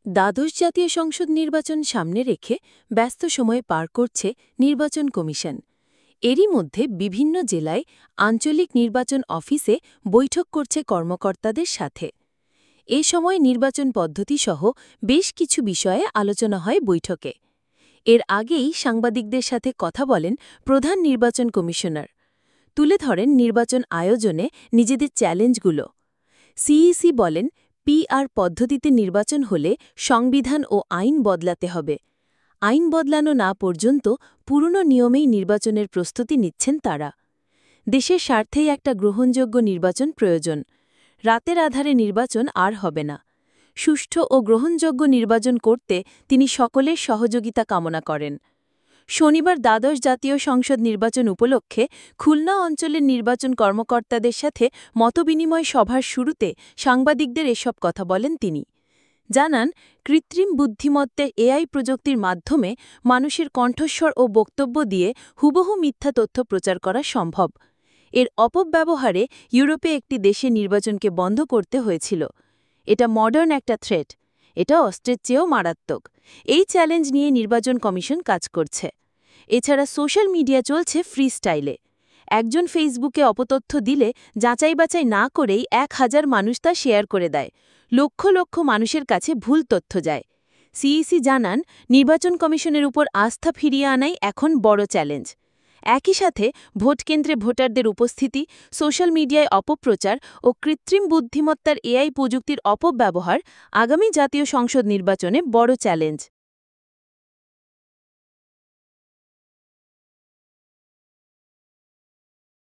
দ্বাদশ জাতীয় সংসদ নির্বাচন সামনে রেখে ব্যস্ত সময়ে পার করছে নির্বাচন কমিশন। এরই মধ্যে বিভিন্ন জেলায় আঞ্চলিক নির্বাচন অফিসে বৈঠক করছে কর্মকর্তাদের সাথে। এ সময় নির্বাচন পদ্ধতিসহ বেশ কিছু বিষয়ে আলোচনা হয় বৈঠকে। এর আগেই সাংবাদিকদের সাথে কথা বলেন প্রধান নির্বাচন কমিশনার। তুলে ধরেন নির্বাচন আয়োজনে নিজেদের চ্যালেঞ্জগুলো। সিইসি বলেন, পিআর পদ্ধতিতে নির্বাচন হলে সংবিধান ও আইন বদলাতে হবে। আইন বদলানো না পর্যন্ত পুরনো নিয়মেই নির্বাচনের প্রস্তুতি নিচ্ছেন তারা। দেশের স্বার্থেই একটা গ্রহণযোগ্য নির্বাচন প্রয়োজন। রাতের আধারে নির্বাচন আর হবে না। সুষ্ঠু ও গ্রহণযোগ্য নির্বাচন করতে তিনি সকলের সহযোগিতা কামনা করেন। শনিবার দ্বাদশ জাতীয় সংসদ নির্বাচন উপলক্ষে খুলনা অঞ্চলের নির্বাচন কর্মকর্তাদের সাথে মতবিনিময় সভার শুরুতে সাংবাদিকদের এসব কথা বলেন তিনি। জানান, কৃত্রিম বুদ্ধিমত্তার এআই প্রযুক্তির মাধ্যমে মানুষের কণ্ঠস্বর ও বক্তব্য দিয়ে হুবহু মিথ্যা তথ্য প্রচার করা সম্ভব। এর অপব্যবহারে ইউরোপে একটি দেশে নির্বাচনকে বন্ধ করতে হয়েছিল। এটা মডার্ন একটা থ্রেট। এটা অস্ত্রের চেয়েও মারাত্মক। এই চ্যালেঞ্জ নিয়ে নির্বাচন কমিশন কাজ করছে। এছাড়া সোশ্যাল মিডিয়া চলছে ফ্রি স্টাইলে। একজন ফেসবুকে অপতথ্য দিলে যাচাই বাছাই না করেই 1000 মানুষ তা শেয়ার করে দেয়। লক্ষ লক্ষ মানুষের কাছে ভুল তথ্য যায়। সিইসি জানান, নির্বাচন কমিশনের উপর আস্থা ফিরিয়ে আনাই এখন বড় চ্যালেঞ্জ। একই সাথে ভোটকেন্দ্রে ভোটারদের উপস্থিতি, সোশ্যাল মিডিয়ায় অপপ্রচার ও কৃত্রিম বুদ্ধিমত্তার এআই প্রযুক্তির অপব্যবহার আগামী জাতীয় সংসদ নির্বাচনে বড় চ্যালেঞ্জ।